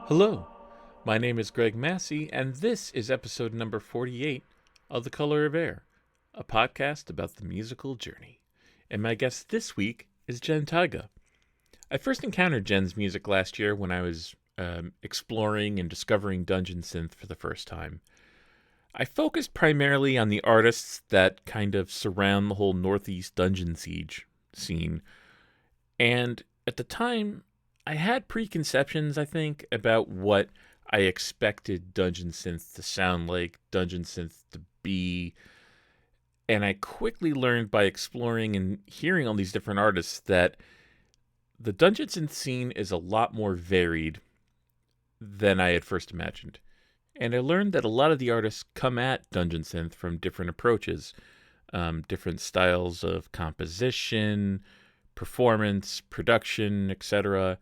Hello, my name is Greg Massi, and this is episode number 48 of The Color of Air, a podcast about the musical journey. And my guest this week is Jenn Taiga. I first encountered Jenn's music last year when I was exploring and discovering Dungeon Synth for the first time. I focused primarily on the artists that kind of surround the whole Northeast Dungeon Siege scene, and at the time, I had preconceptions, I think, about what I expected Dungeon Synth to sound like, Dungeon Synth to be. And I quickly learned by exploring and hearing all these different artists that the Dungeon Synth scene is a lot more varied than I had first imagined. And I learned that a lot of the artists come at Dungeon Synth from different approaches, different styles of composition, performance, production, etc.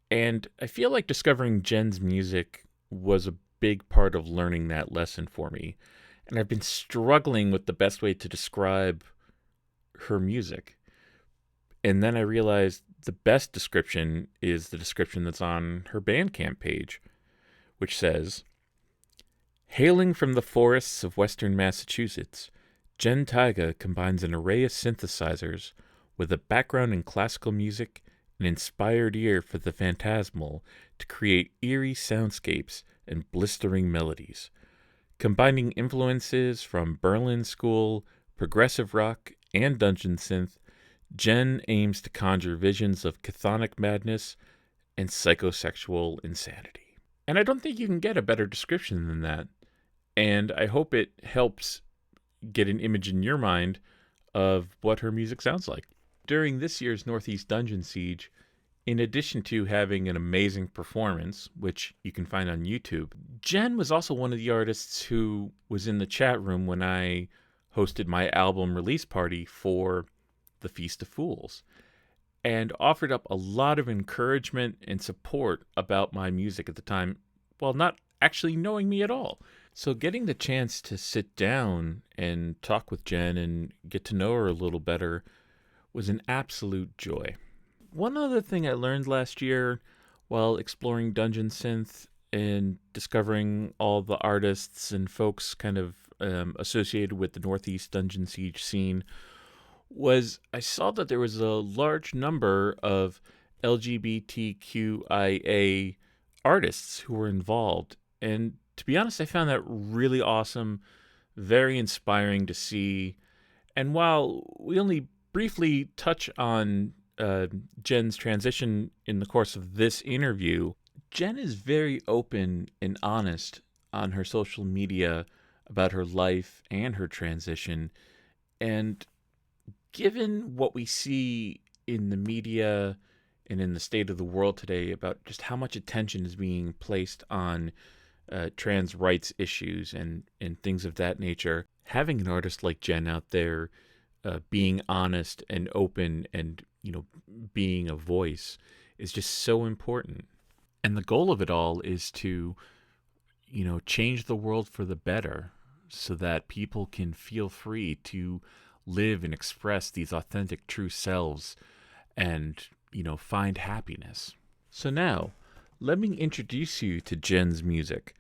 And I feel like discovering Jenn's music was a big part of learning that lesson for me. And I've been struggling with the best way to describe her music. And then I realized the best description is the description that's on her Bandcamp page, which says, "Hailing from the forests of western Massachusetts, Jenn Taiga combines an array of synthesizers with a background in classical music, an inspired ear for the phantasmal to create eerie soundscapes and blistering melodies. Combining influences from Berlin School, progressive rock, and dungeon synth, Jenn aims to conjure visions of chthonic madness and psychosexual insanity." And I don't think you can get a better description than that. And I hope it helps get an image in your mind of what her music sounds like. During this year's Northeast Dungeon Siege, in addition to having an amazing performance, which you can find on YouTube, Jenn was also one of the artists who was in the chat room when I hosted my album release party for the Feast of Fools, and offered up a lot of encouragement and support about my music at the time, while not actually knowing me at all. So getting the chance to sit down and talk with Jenn and get to know her a little better was an absolute joy. One other thing I learned last year while exploring Dungeon Synth and discovering all the artists and folks kind of associated with the Northeast Dungeon Siege scene was I saw that there was a large number of LGBTQIA artists who were involved. And to be honest, I found that really awesome, very inspiring to see. And while we only briefly touch on Jenn's transition in the course of this interview, Jenn is very open and honest on her social media about her life and her transition. And given what we see in the media and in the state of the world today about just how much attention is being placed on trans rights issues and things of that nature, having an artist like Jenn out there being honest and open and, being a voice is just so important. And the goal of it all is to, change the world for the better so that people can feel free to live and express these authentic, true selves and, find happiness. So now, let me introduce you to Jenn's music.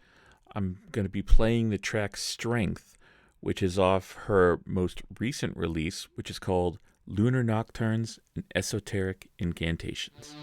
I'm going to be playing the track Strength, which is off her most recent release, which is called Lunar, Nocturnes, and Esoteric Incantations.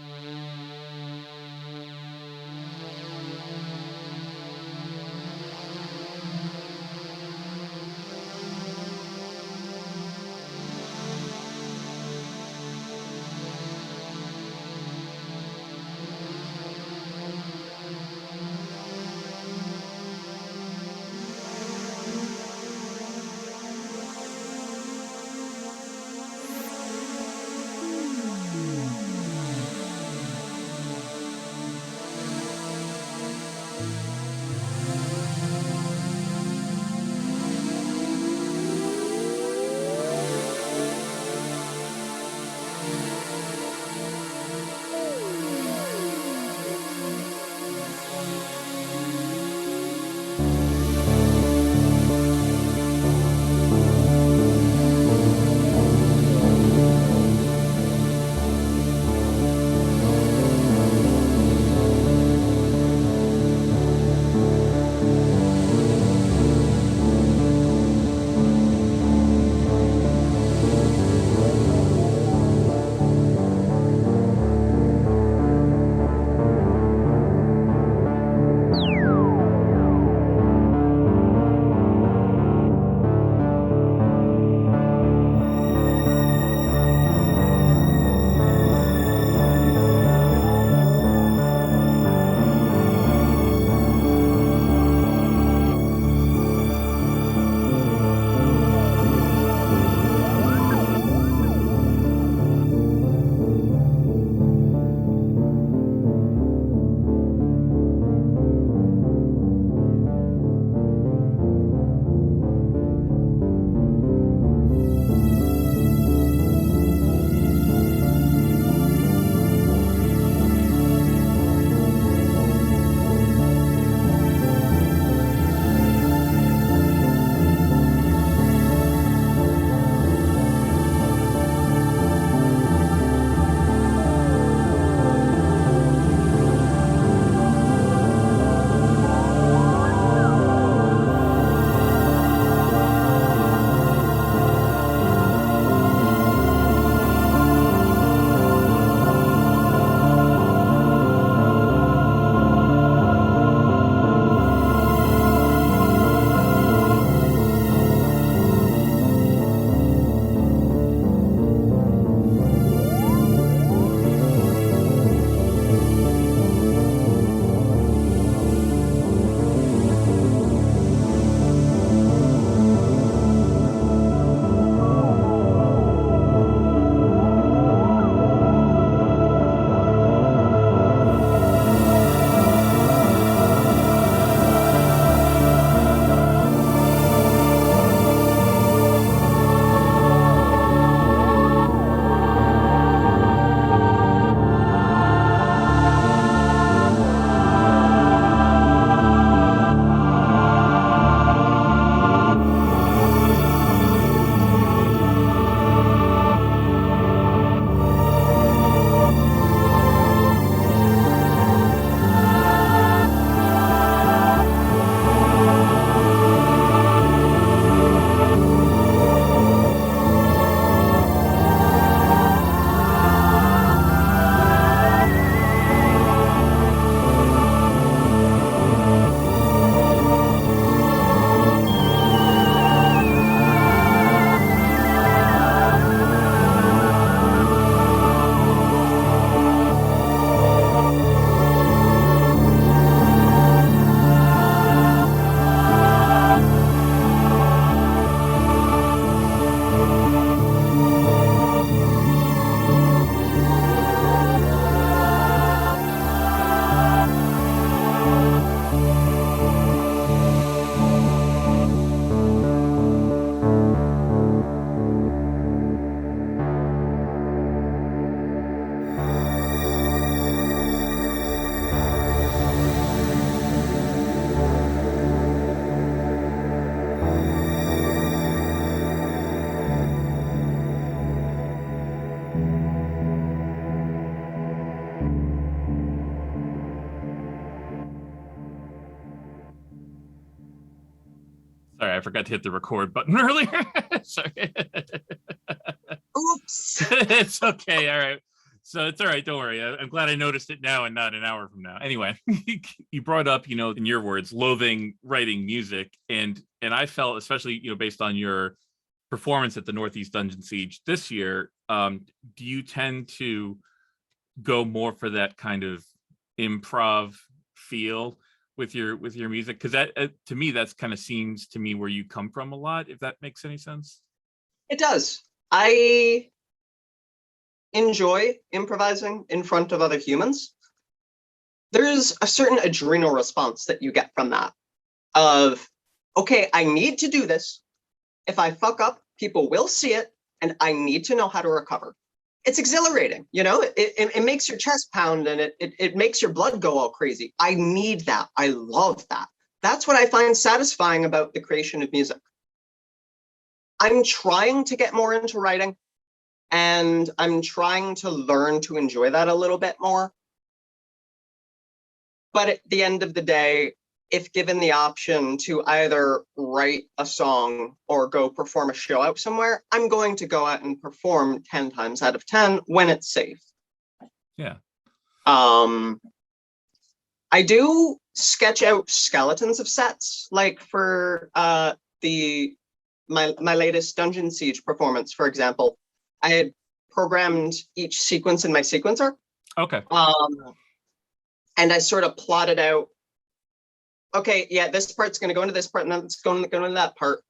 Sorry, I forgot to hit the record button earlier. Sorry. Oops. It's okay. All right. So it's all right. Don't worry. I'm glad I noticed it now and not an hour from now. Anyway, you brought up, in your words, loathing writing music, and I felt, especially, based on your performance at the Northeast Dungeon Siege this year, do you tend to go more for that kind of improv feel with your music? Because that, to me, that's kind of seems to me where you come from a lot, if that makes any sense. It does. I enjoy improvising in front of other humans. There's a certain adrenal response that you get from that of, okay, I need to do this. If I fuck up, people will see it, and I need to know how to recover. It's exhilarating, it makes your chest pound, and it makes your blood go all crazy. I need that. I love that. That's what I find satisfying about the creation of music. I'm trying to get more into writing, and I'm trying to learn to enjoy that a little bit more. But at the end of the day, if given the option to either write a song or go perform a show out somewhere, I'm going to go out and perform 10 times out of 10 when it's safe. Yeah. I do sketch out skeletons of sets, like for my latest Dungeon Siege performance, for example. I had programmed each sequence in my sequencer. Okay. And I sort of plotted out, okay, yeah, this part's going to go into this part, and then it's going to go into that part.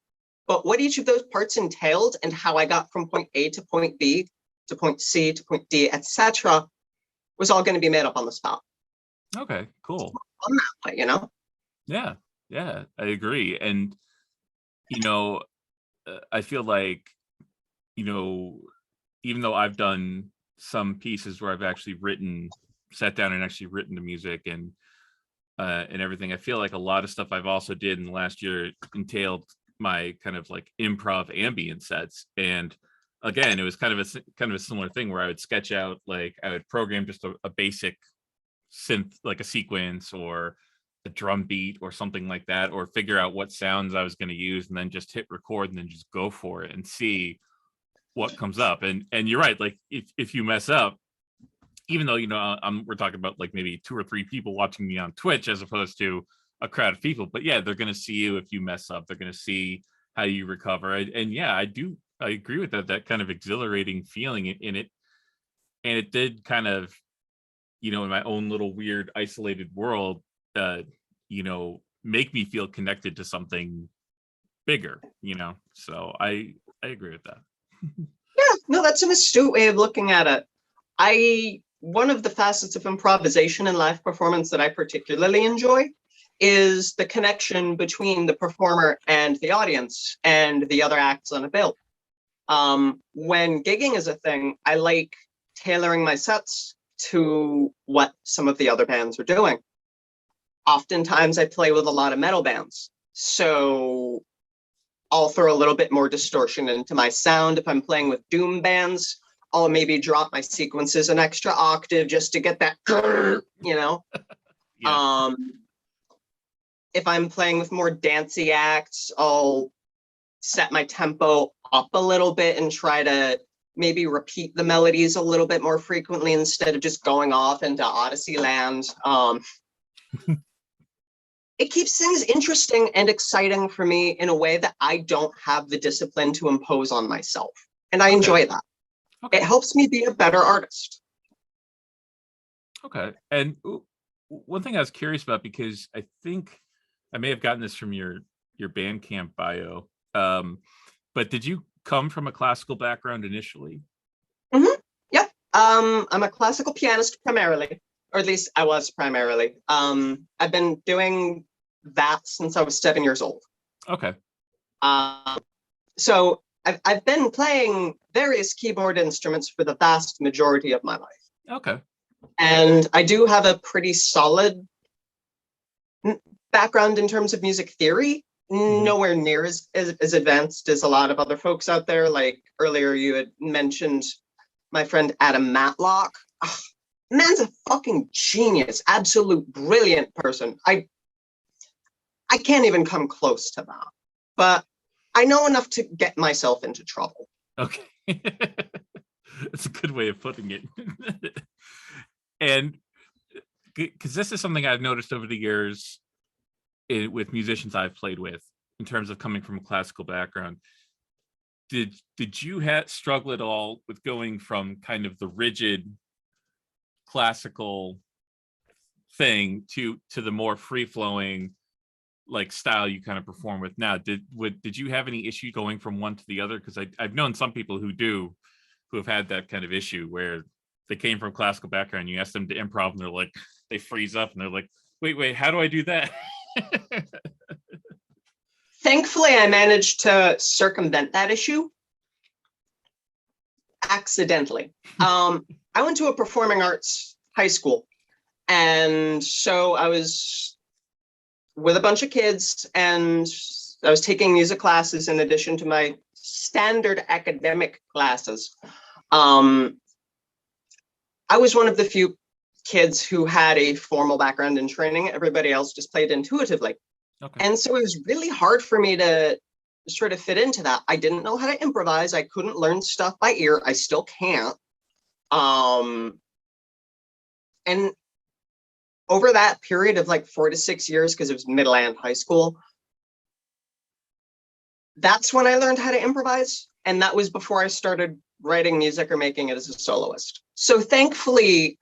But what each of those parts entailed and how I got from point A to point B to point C to point D, etc., was all going to be made up on the spot. Okay, cool. On that way, Yeah, I agree. And, I feel like, even though I've done some pieces where I've actually sat down and actually written the music and everything, I feel like a lot of stuff I've also did in the last year entailed my kind of like improv ambient sets. And again, it was kind of a similar thing where I would sketch out, like I would program just a basic synth, like a sequence or a drum beat or something like that, or figure out what sounds I was going to use and then just hit record and then just go for it and see what comes up. And you're right, like if you mess up, even though we're talking about like maybe 2 or 3 people watching me on Twitch as opposed to a crowd of people, but yeah, they're going to see you if you mess up. They're going to see how you recover. And yeah, I agree with that kind of exhilarating feeling in it. And it did kind of, in my own little weird isolated world, make me feel connected to something bigger, so I agree with that. Yeah, no, that's an astute way of looking at it. One of the facets of improvisation and live performance that I particularly enjoy is the connection between the performer and the audience and the other acts on a bill. When gigging is a thing, I like tailoring my sets to what some of the other bands are doing. Oftentimes I play with a lot of metal bands, so I'll throw a little bit more distortion into my sound. If I'm playing with doom bands, I'll maybe drop my sequences an extra octave just to get that, Yeah. If I'm playing with more dancey acts, I'll set my tempo up a little bit and try to maybe repeat the melodies a little bit more frequently instead of just going off into Odyssey land. It keeps things interesting and exciting for me in a way that I don't have the discipline to impose on myself. And I enjoy that. Okay. It helps me be a better artist. Okay. And one thing I was curious about, because I think I may have gotten this from your Bandcamp bio, but did you come from a classical background initially? Mm-hmm. Yeah. I'm a classical pianist primarily, or at least I was primarily. I've been doing that since I was 7 years old. Okay. So I've been playing various keyboard instruments for the vast majority of my life. Okay. And I do have a pretty solid background in terms of music theory. Mm-hmm. Nowhere near as advanced as a lot of other folks out there. Like earlier you had mentioned my friend Adam Matlock. Ugh, man's a fucking genius, absolute brilliant person. I can't even come close to that. but I know enough to get myself into trouble. Okay. That's a good way of putting it. And because this is something I've noticed over the years with musicians I've played with, in terms of coming from a classical background. Did you struggle at all with going from kind of the rigid classical thing to the more free flowing like style you kind of perform with now? Did you have any issue going from one to the other? Because I've known some people who have had that kind of issue where they came from classical background. You ask them to improv and they're like, they freeze up and they're like, wait, how do I do that? Thankfully, I managed to circumvent that issue accidentally. I went to a performing arts high school, and so I was with a bunch of kids, and I was taking music classes in addition to my standard academic classes. I was one of the few kids who had a formal background in training. Everybody else just played intuitively. Okay. And so it was really hard for me to sort of fit into that. I didn't know how to improvise. I couldn't learn stuff by ear. I still can't. And over that period of like 4 to 6 years, because it was middle and high school, that's when I learned how to improvise. And that was before I started writing music or making it as a soloist. So thankfully,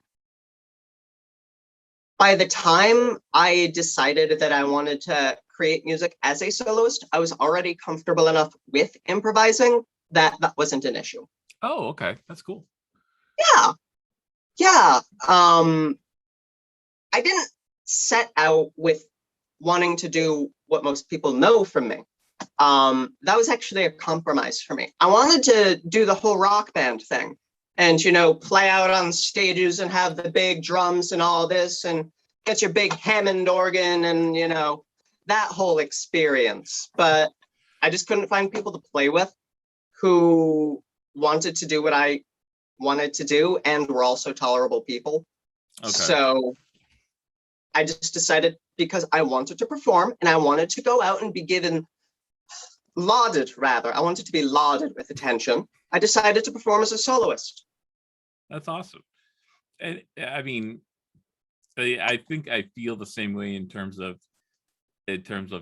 by the time I decided that I wanted to create music as a soloist, I was already comfortable enough with improvising that wasn't an issue. Oh, okay. That's cool. Yeah. I didn't set out with wanting to do what most people know from me. That was actually a compromise for me. I wanted to do the whole rock band thing and, play out on stages and have the big drums and all this and get your big Hammond organ and, that whole experience. But I just couldn't find people to play with who wanted to do what I wanted to do and were also tolerable people. Okay. So I just decided, because I wanted to perform and I wanted to go out and be lauded. I wanted to be lauded with attention. I decided to perform as a soloist. That's awesome. And I mean, I think I feel the same way in terms of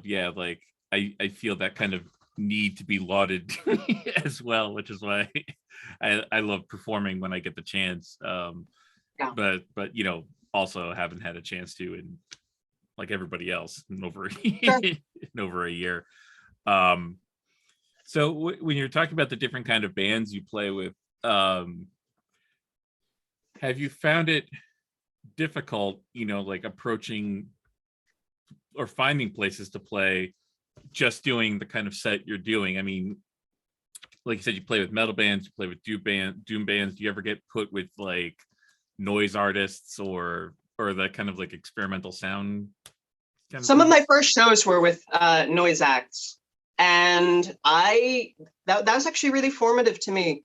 yeah, like I feel that kind of need to be lauded as well, which is why I love performing when I get the chance. Yeah. But also haven't had a chance to, and like everybody else, in over a year. So when you're talking about the different kind of bands you play with, have you found it difficult, like approaching or finding places to play, just doing the kind of set you're doing? I mean, like you said, you play with metal bands, you play with doom bands. Do you ever get put with like noise artists or that kind of like experimental sound? Some of my first shows were with noise acts, and that was actually really formative to me.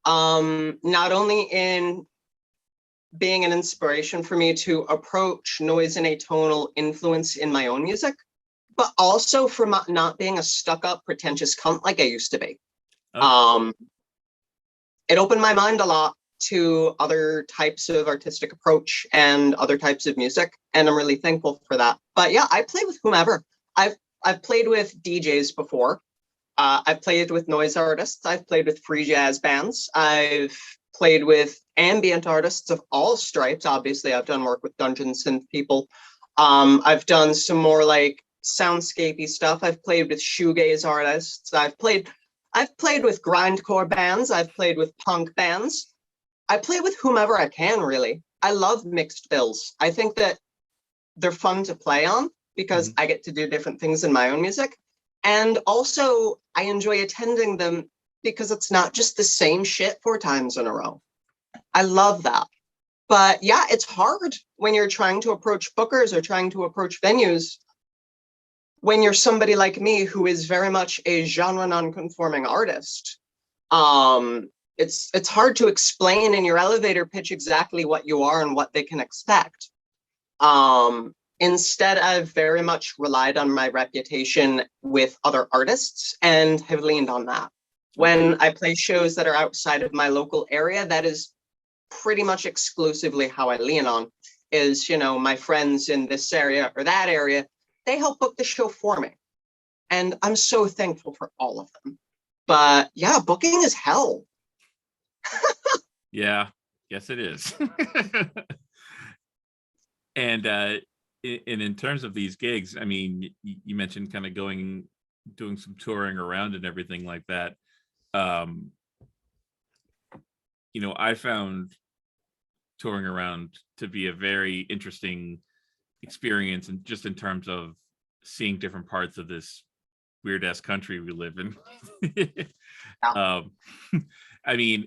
Not only in being an inspiration for me to approach noise and atonal influence in my own music, but also for not being a stuck-up, pretentious cunt like I used to be. Okay. It opened my mind a lot to other types of artistic approach and other types of music, and I'm really thankful for that. But yeah, I play with whomever. I've played with DJs before. I've played with noise artists. I've played with free jazz bands. I've played with ambient artists of all stripes. Obviously, I've done work with dungeon synth people. I've done some more like soundscapey stuff. I've played with shoegaze artists. I've played with grindcore bands. I've played with punk bands. I play with whomever I can, really. I love mixed bills. I think that they're fun to play on because I get to do different things in my own music. And also, I enjoy attending them because it's not just the same shit 4 times in a row. I love that. But yeah, it's hard when you're trying to approach bookers or trying to approach venues when you're somebody like me who is very much a genre non-conforming artist. It's hard to explain in your elevator pitch exactly what you are and what they can expect. In Instead, I've very much relied on my reputation with other artists and have leaned on that. When I play shows that are outside of my local area, that is pretty much exclusively how I lean on, is, my friends in this area or that area, they help book the show for me. And I'm so thankful for all of them. But yeah, booking is hell. Yeah, yes, it is. And in terms of these gigs, I mean, you mentioned kind of doing some touring around and everything like that. I found touring around to be a very interesting experience, and just in terms of seeing different parts of this weird ass country we live in. um, I mean,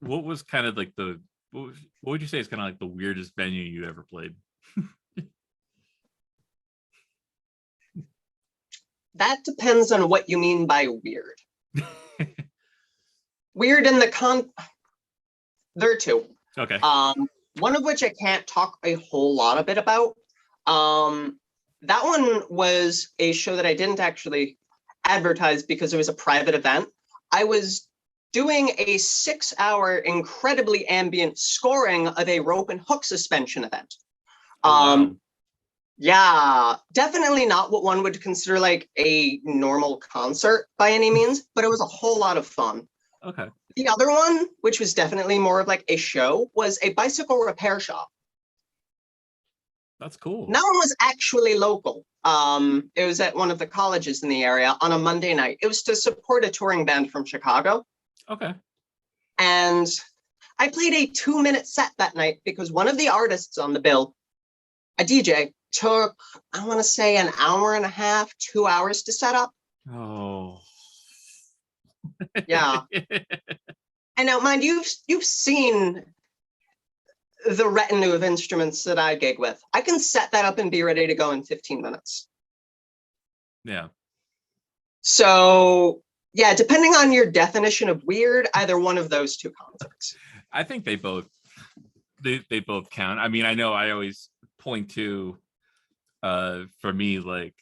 what was kind of like what would you say is kind of like the weirdest venue you ever played? That depends on what you mean by weird. Weird in the there are two. Okay. One of which I can't talk a whole lot a bit about. That one was a show that I didn't actually advertise because it was a private event. I was doing a 6-hour incredibly ambient scoring of a rope and hook suspension event. Wow. Yeah, definitely not what one would consider like a normal concert by any means, but it was a whole lot of fun. Okay. The other one, which was definitely more of like a show, was a bicycle repair shop. That's cool. That one was actually local. It was at one of the colleges in the area on a Monday night. It was to support a touring band from Chicago. Okay. And I played a 2-minute set that night because one of the artists on the bill, a DJ, took, I want to say, an hour and a half, 2 hours to set up. Oh. Yeah. And now, mind you, you've seen the retinue of instruments that I gig with. I can set that up and be ready to go in 15 minutes. Yeah. So, yeah, depending on your definition of weird, either one of those two concepts. I think they both count. I mean, I know I always point to for me, like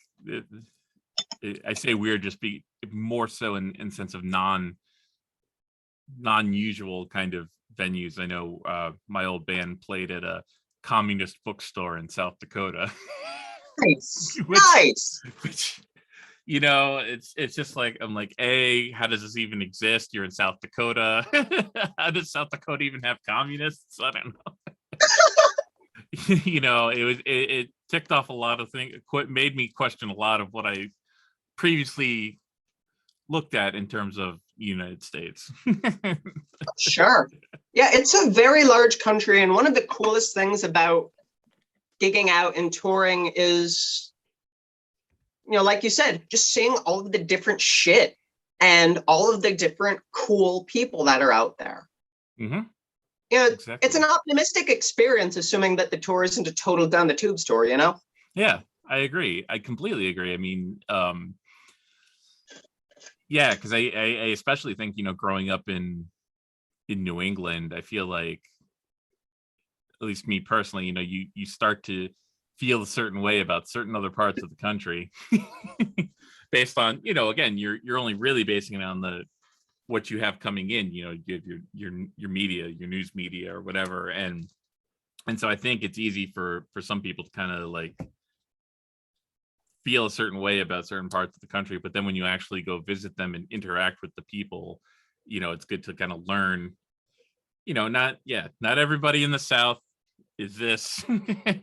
I say weird just be more so in sense of non-usual kind of venues. I know my old band played at a communist bookstore in South Dakota. Nice. Which it's just like, I'm like, how does this even exist? You're in South Dakota. How does South Dakota even have communists? I don't know. It ticked off a lot of things. It made me question a lot of what I previously looked at in terms of United States. Sure. Yeah, it's a very large country, and one of the coolest things about gigging out and touring is, like you said, just seeing all of the different shit and all of the different cool people that are out there. Mm-hmm. Exactly. It's an optimistic experience, assuming that the tour isn't a total down the tubes tour, Yeah, I agree. I completely agree. I mean, yeah, because I especially think, growing up in New England, I feel like, at least me personally, you start to feel a certain way about certain other parts of the country based on, again, you're only really basing it on what you have coming in. You have your media, your news media or whatever, and so I think it's easy for some people to kind of like feel a certain way about certain parts of the country, but then when you actually go visit them and interact with the people, it's good to kind of learn, not everybody in the South is this,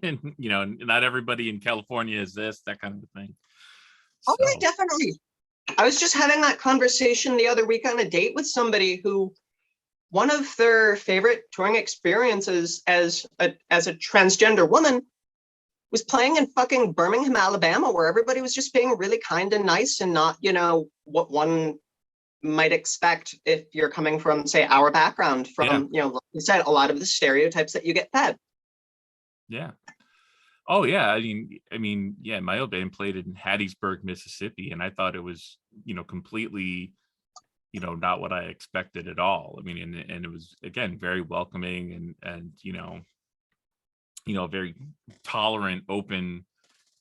and not everybody in California is this, that kind of thing. Oh, yeah, definitely. I was just having that conversation the other week on a date with somebody who, one of their favorite touring experiences as a transgender woman was playing in fucking Birmingham, Alabama, where everybody was just being really kind and nice and not, what one might expect if you're coming from, say, our background, from, like you said, a lot of the stereotypes that you get fed. Yeah. Oh yeah. I mean, yeah, my old band played in Hattiesburg, Mississippi, and I thought it was, completely, not what I expected at all. I mean, and it was, again, very welcoming, and very tolerant, open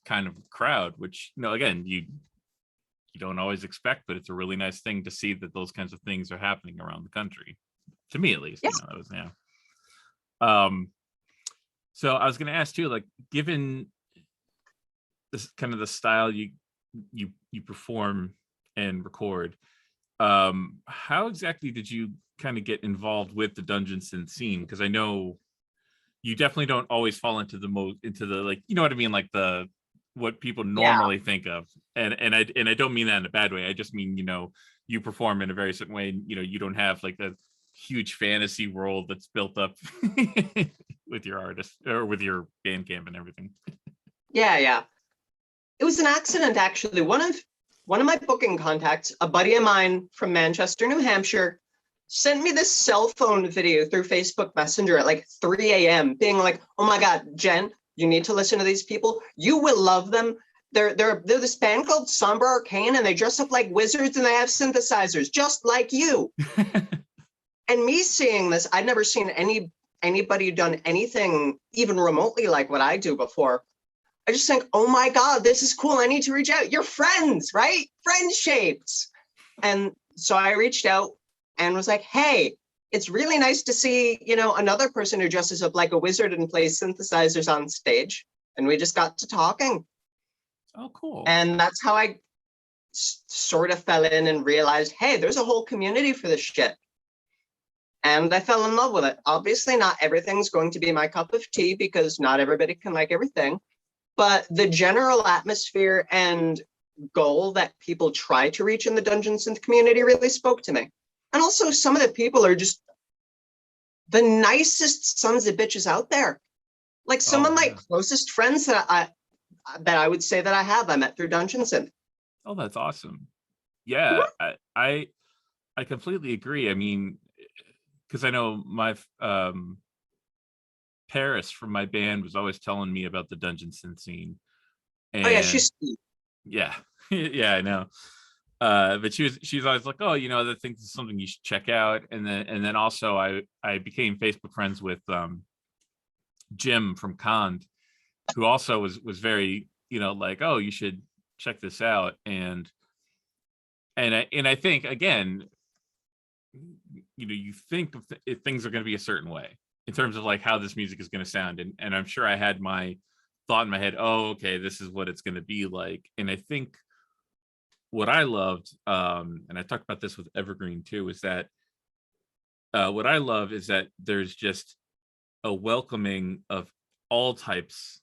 kind of crowd, which, again, you don't always expect, but it's a really nice thing to see that those kinds of things are happening around the country. To me, at least, Yeah. that was, so I was going to ask too, like, given this kind of the style you perform and record, how exactly did you kind of get involved with the dungeon synth scene? Because I know you definitely don't always fall into the like, you know what I mean, like the what people normally think of, and I don't mean that in a bad way. I just mean, you perform in a very certain way, and you don't have like a huge fantasy world that's built up with your artist or with your Bandcamp and everything. Yeah. It was an accident, actually. One of my booking contacts, a buddy of mine from Manchester, New Hampshire, sent me this cell phone video through Facebook Messenger at like 3 a.m. being like, "Oh my God, Jen, you need to listen to these people. You will love them. They're this band called Somber Arcane, and they dress up like wizards and they have synthesizers just like you." And me seeing this, I'd never seen anybody done anything even remotely like what I do before. I just think, oh my God, this is cool. I need to reach out. You're friends, right? Friend shapes. And so I reached out and was like, hey, it's really nice to see, another person who dresses up like a wizard and plays synthesizers on stage. And we just got to talking. Oh, cool. And that's how I sort of fell in and realized, hey, there's a whole community for this shit. And I fell in love with it. Obviously, not everything's going to be my cup of tea because not everybody can like everything. But the general atmosphere and goal that people try to reach in the dungeon synth community really spoke to me. And also, some of the people are just the nicest sons of bitches out there. Like some of my closest friends that I would say that I met through dungeon synth. Oh, that's awesome. Yeah, I completely agree. I mean, because I know my Paris from my band was always telling me about the dungeon synth scene. And, oh yeah, she's sweet. Yeah, yeah, I know. But she's always like, oh, I think this is something you should check out. And then also I became Facebook friends with Jim from Cond, who also was very, like, oh, you should check this out. And I think, again, you think things are going to be a certain way in terms of like how this music is going to sound, and I'm sure I had my thought in my head, oh, okay, this is what it's going to be like. And I think what I loved, and I talked about this with Evergreen too, is that what I love is that there's just a welcoming of all types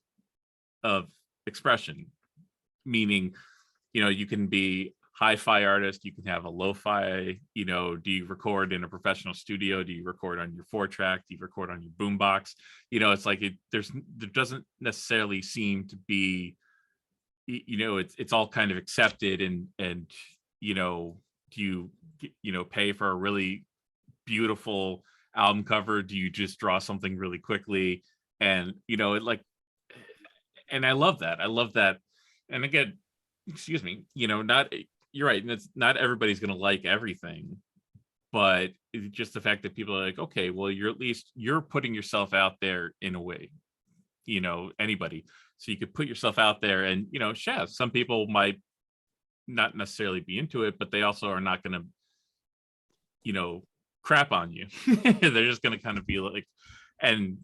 of expression, meaning, you can be hi-fi artist, you can have a lo-fi, do you record in a professional studio, do you record on your 4-track, do you record on your boombox? It's like there doesn't necessarily seem to be, it's all kind of accepted. And do you pay for a really beautiful album cover, do you just draw something really quickly? And it like, and I love that. And again, excuse me, you're right, and it's not everybody's going to like everything, but it's just the fact that people are like, okay, well, you're putting yourself out there in a way, anybody, so you could put yourself out there. And yeah, some people might not necessarily be into it, but they also are not going to crap on you. They're just going to kind of be like, and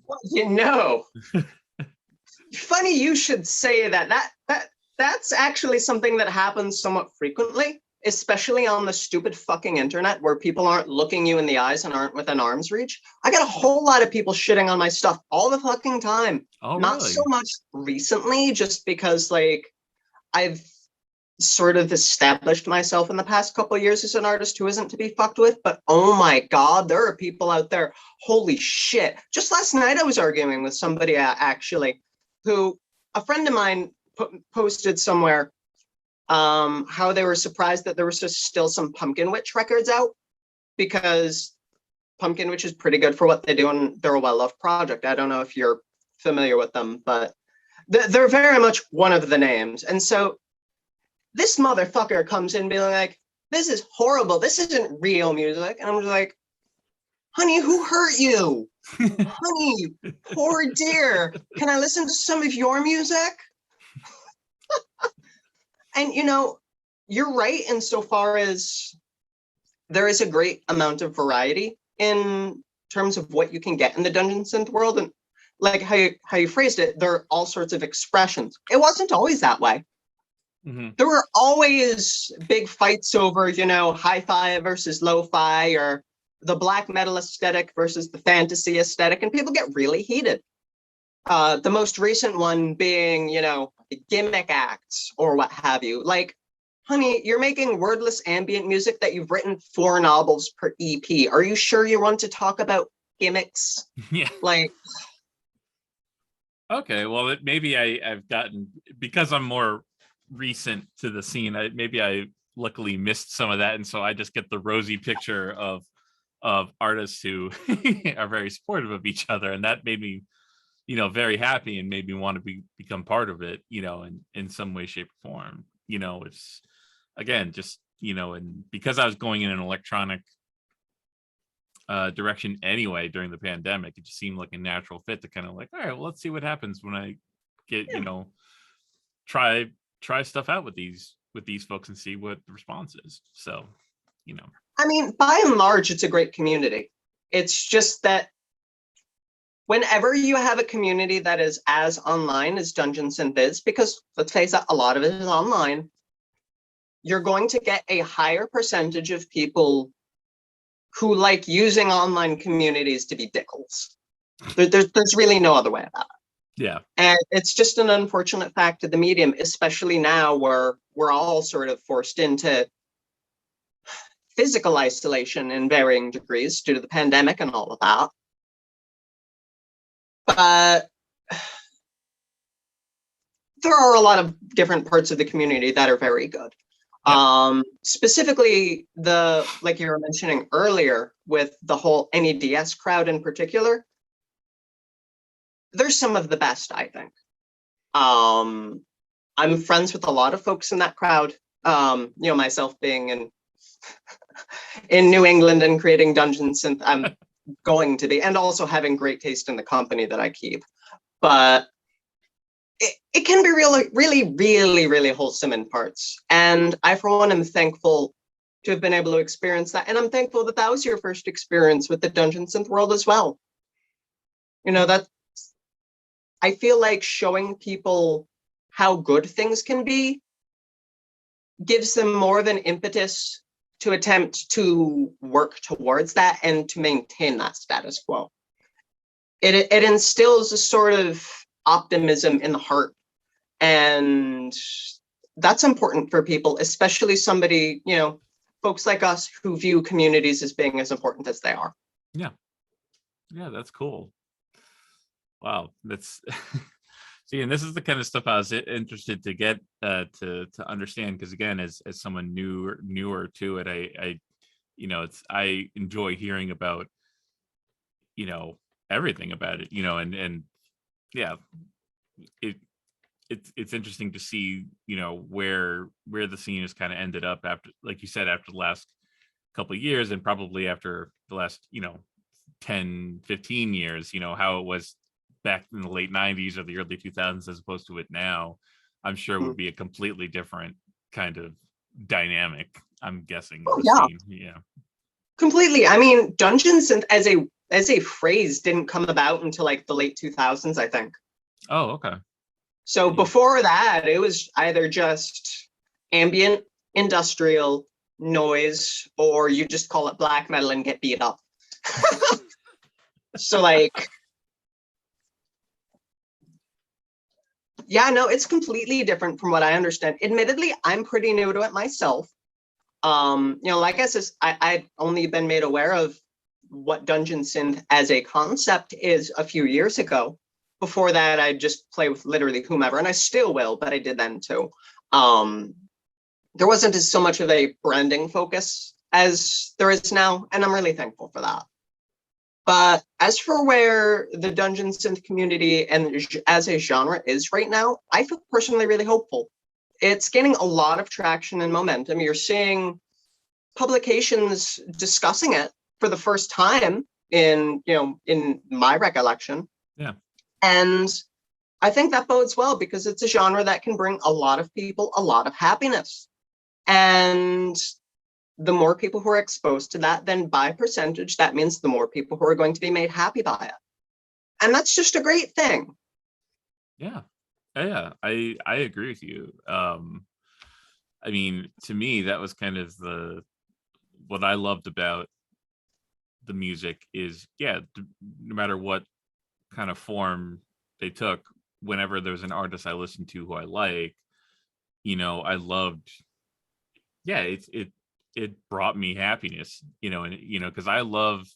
funny you should say that. That's actually something that happens somewhat frequently, especially on the stupid fucking internet where people aren't looking you in the eyes and aren't within arm's reach. I got a whole lot of people shitting on my stuff all the fucking time. Oh, not really? so much recently, just because like I've sort of established myself in the past couple of years as an artist who isn't to be fucked with. But oh my God, there are people out there. Holy shit. Just last night I was arguing with somebody actually, who a friend of mine posted somewhere how they were surprised that there was still some Pumpkin Witch records out, because Pumpkin Witch is pretty good for what they do, and they're a well-loved project. I don't know if you're familiar with them, but they're very much one of the names. And so this motherfucker comes in being like, this is horrible, this isn't real music. And I'm just like, honey, who hurt you? Honey, poor dear. Can I listen to some of your music? And you're right insofar as there is a great amount of variety in terms of what you can get in the dungeon synth world. And like how you phrased it, there are all sorts of expressions. It wasn't always that way. Mm-hmm. There were always big fights over, hi-fi versus lo-fi, or the black metal aesthetic versus the fantasy aesthetic, and people get really heated. The most recent one being, gimmick acts or what have you. Like, honey, you're making wordless ambient music that you've written 4 novels per EP. Are you sure you want to talk about gimmicks? Yeah. Like, okay, well, maybe I've gotten, because I'm more recent to the scene, maybe I luckily missed some of that, and so I just get the rosy picture of artists who are very supportive of each other, and that made me very happy and made me want to become part of it, in some way, shape, or form. It's, again, just and because I was going in an electronic direction anyway during the pandemic, it just seemed like a natural fit to kind of like, all right, well, let's see what happens when I get try stuff out with these folks and see what the response is. So I mean, by and large, it's a great community. It's just that whenever you have a community that is as online as Dungeon Synth is, because let's face it, a lot of it is online, you're going to get a higher percentage of people who like using online communities to be dickles. There's really no other way about it. Yeah. And it's just an unfortunate fact of the medium, especially now where we're all sort of forced into physical isolation in varying degrees due to the pandemic and all of that. But there are a lot of different parts of the community that are very good. Yeah. Specifically, like you were mentioning earlier, with the whole NEDS crowd in particular, they're some of the best, I think. I'm friends with a lot of folks in that crowd. Myself being in New England and creating Dungeon Synth, I'm going to be, and also having great taste in the company that I keep. But it can be really, really, really, really wholesome in parts. And I, for one, am thankful to have been able to experience that. And I'm thankful that that was your first experience with the Dungeon Synth world as well. I feel like showing people how good things can be gives them more of an impetus to attempt to work towards that and to maintain that status quo. It instills a sort of optimism in the heart, and that's important for people, especially somebody, folks like us who view communities as being as important as they are. Yeah, that's cool. Wow, that's see, and this is the kind of stuff I was interested to get to understand, because again, as someone newer to it, I enjoy hearing about everything about it, and yeah, it's interesting to see where the scene has kind of ended up after, like you said, after the last couple of years, and probably after the last 10-15 years, how it was back in the late 90s or the early 2000s as opposed to it now. I'm sure it would be a completely different kind of dynamic, I'm guessing. Oh, yeah. Yeah, completely. I mean, Dungeon Synth as a phrase didn't come about until like the late 2000s, I think. Oh, okay. So before that, it was either just ambient, industrial, noise, or you just call it black metal and get beat up. So like, yeah, no, it's completely different from what I understand. Admittedly, I'm pretty new to it myself. Like I said, I'd only been made aware of what Dungeon Synth as a concept is a few years ago. Before that, I'd just play with literally whomever, and I still will, but I did then too. There wasn't so much of a branding focus as there is now, and I'm really thankful for that. But as for where the Dungeon Synth community and as a genre is right now, I feel personally really hopeful. It's gaining a lot of traction and momentum. You're seeing publications discussing it for the first time in my recollection. Yeah. And I think that bodes well because it's a genre that can bring a lot of people a lot of happiness. And the more people who are exposed to that, then by percentage, that means the more people who are going to be made happy by it. And that's just a great thing. Yeah. I agree with you. I mean, to me, that was kind of what I loved about the music is, no matter what kind of form they took, whenever there's an artist I listened to who I like, I loved, it brought me happiness, and, because I love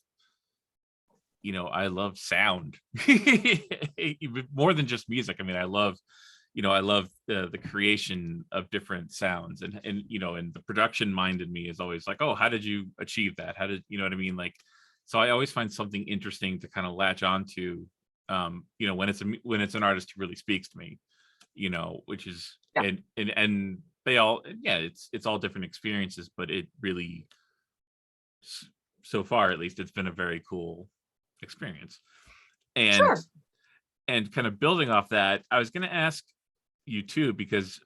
sound even more than just music. I mean, I love the creation of different sounds, and and the production mind in me is always like, oh, how did you achieve that? How did, what I mean? Like, so I always find something interesting to kind of latch onto, when it's an artist who really speaks to me, which is, Yeah. and they all, it's all different experiences, but it really, so far at least, it's been a very cool experience. And Sure. and kind of building off that, I was going to ask you too, because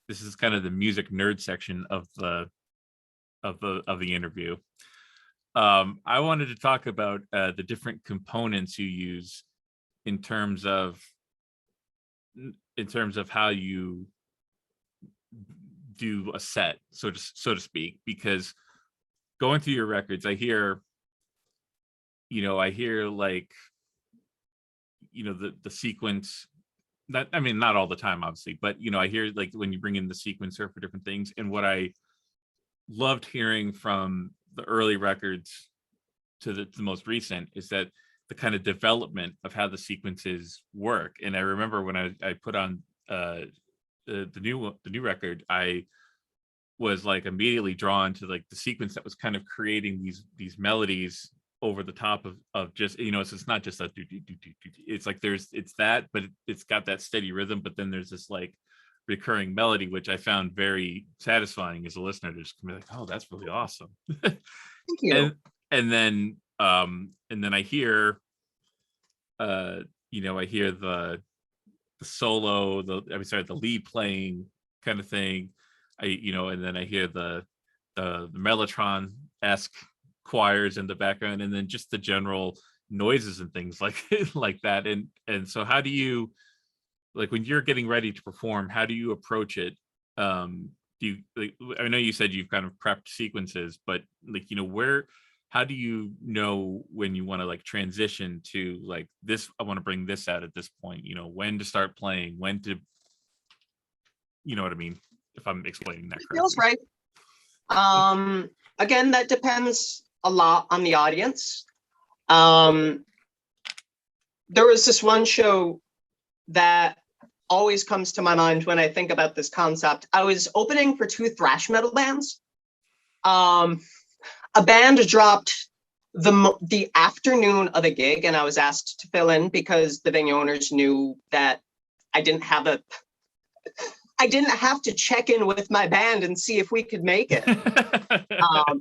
this is kind of the music nerd section of the interview. I wanted to talk about the different components you use in terms of how you do a set, so to speak, because going through your records, I hear like, the sequence, that, I mean, not all the time, obviously, but I hear like when you bring in the sequencer for different things. And what I loved hearing from the early records to the most recent is that the kind of development of how the sequences work. And I remember when I put on the new record, I was like immediately drawn to like the sequence that was kind of creating these melodies over the top of just, so it's not just a it's like it's that, but it's got that steady rhythm, but then there's this like recurring melody, which I found very satisfying as a listener to just be like, oh, that's really awesome. Thank you. And then I hear I hear the solo, the lead playing kind of thing. And then I hear the Mellotron-esque choirs in the background, and then just the general noises and things like like that. And so how do you, like, when you're getting ready to perform, how do you approach it? Do you, like, I know you said you've kind of prepped sequences, but like, how do you know when you want to like transition to like this, I want to bring this out at this point, when to start playing, when to, what I mean, if I'm explaining that correctly. Feels right. Again, that depends a lot on the audience. There was this one show that always comes to my mind when I think about this concept. I was opening for 2 thrash metal bands. A band dropped the afternoon of a gig, and I was asked to fill in because the venue owners knew that I didn't have to check in with my band and see if we could make it.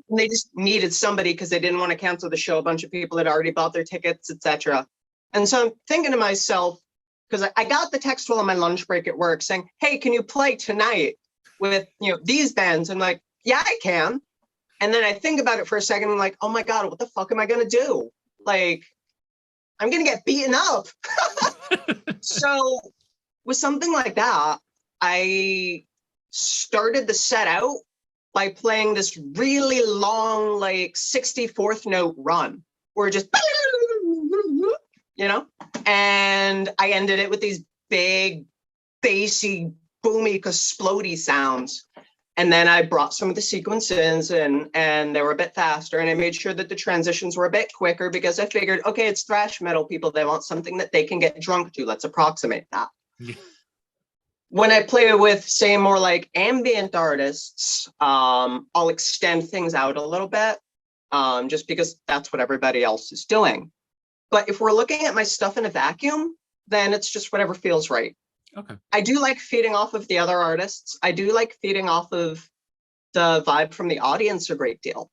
They just needed somebody because they didn't want to cancel the show. A bunch of people had already bought their tickets, etc. And so I'm thinking to myself, because I got the text while on my lunch break at work saying, hey, can you play tonight with these bands? I'm like, yeah, I can. And then I think about it for a second. I'm like, oh my God, what the fuck am I going to do? Like, I'm going to get beaten up. So with something like that, I started the set out by playing this really long, like 64th note run, where just, and I ended it with these big, bassy, boomy, explodey sounds. And then I brought some of the sequences and they were a bit faster, and I made sure that the transitions were a bit quicker because I figured, okay, it's thrash metal people. They want something that they can get drunk to. Let's approximate that. Yeah. When I play with, say, more like ambient artists, I'll extend things out a little bit, just because that's what everybody else is doing. But if we're looking at my stuff in a vacuum, then it's just whatever feels right. Okay. I do like feeding off of the other artists. I do like feeding off of the vibe from the audience a great deal,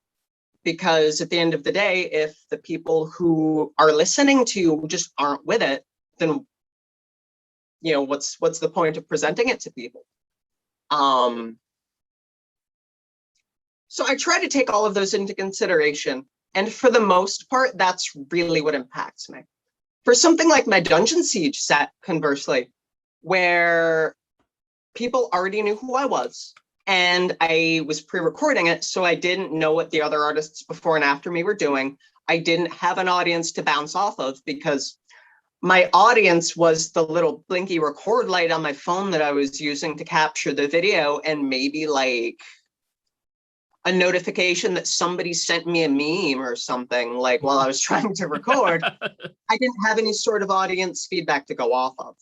Because at the end of the day, if the people who are listening to you just aren't with it, then what's the point of presenting it to people? So I try to take all of those into consideration. And for the most part, that's really what impacts me. For something like my Dungeon Siege set, conversely, where people already knew who I was, and I was pre-recording it, so I didn't know what the other artists before and after me were doing. I didn't have an audience to bounce off of, because my audience was the little blinky record light on my phone that I was using to capture the video, and maybe like a notification that somebody sent me a meme or something, like while I was trying to record. I didn't have any sort of audience feedback to go off of.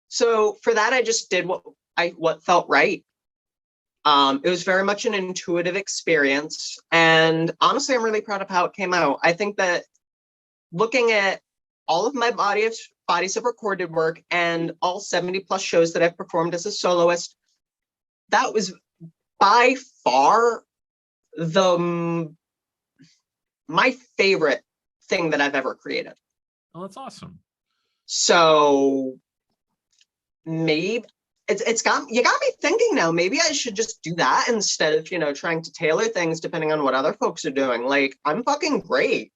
So for that, I just did what felt right. It was very much an intuitive experience. And honestly, I'm really proud of how it came out. I think that looking at all of my bodies of recorded work and all 70 plus shows that I've performed as a soloist, that was by far my favorite thing that I've ever created. Oh, that's awesome. So maybe you got me thinking now. Maybe I should just do that instead of, trying to tailor things depending on what other folks are doing. Like, I'm fucking great.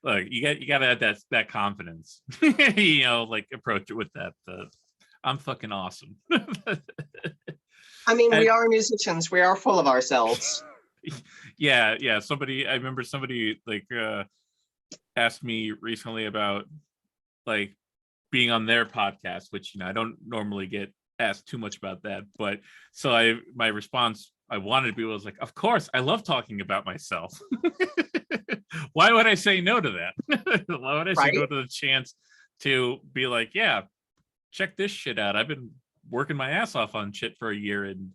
Look, you gotta have that confidence. Approach it with that. I'm fucking awesome. I mean, we are musicians. We are full of ourselves. Yeah. I remember somebody asked me recently about being on their podcast, which I don't normally get asked too much about that. But so my response I wanted to be was like, of course, I love talking about myself. Why would I say no to that? Why would I say no to the chance to be like, yeah, check this shit out. I've been working my ass off on shit for a year and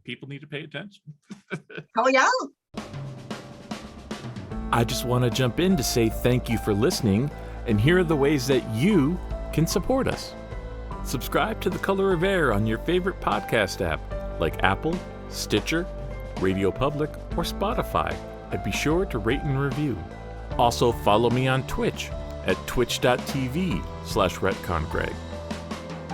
people need to pay attention. Hell yeah. I just want to jump in to say thank you for listening, and here are the ways that you can support us. Subscribe to The Color of Air on your favorite podcast app like Apple, Stitcher, Radio Public, or Spotify, and be sure to rate and review. Also follow me on Twitch at twitch.tv/RetconGreg.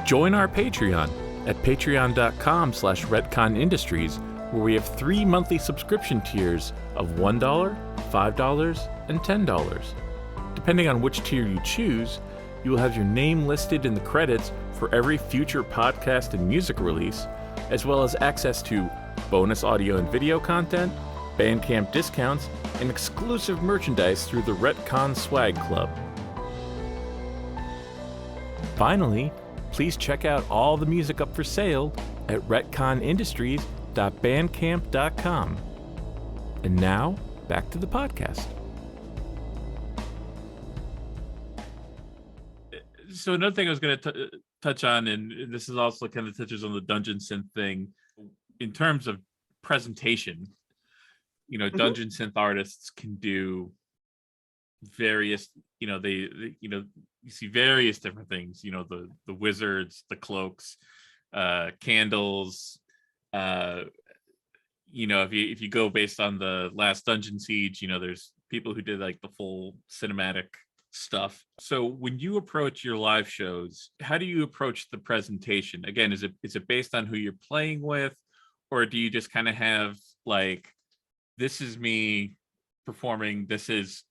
Join our Patreon at patreon.com/Ret Con Industries, where we have 3 monthly subscription tiers of $1, $5, and $10. Depending on which tier you choose, you will have your name listed in the credits for every future podcast and music release, as well as access to bonus audio and video content, Bandcamp discounts, and exclusive merchandise through the Ret Con Swag Club. Finally, please check out all the music up for sale at retconindustries.bandcamp.com. And now, back to the podcast. So another thing I was going to touch on, and this is also kind of touches on the Dungeon Synth thing, in terms of presentation, Dungeon Synth artists can do various, they you see various different things, the wizards, the cloaks, candles, if you go based on the last Dungeon Siege, there's people who did like the full cinematic stuff. So when you approach your live shows, how do you approach the presentation? Again, is it based on who you're playing with, or do you just kind of have like, this is me performing, this is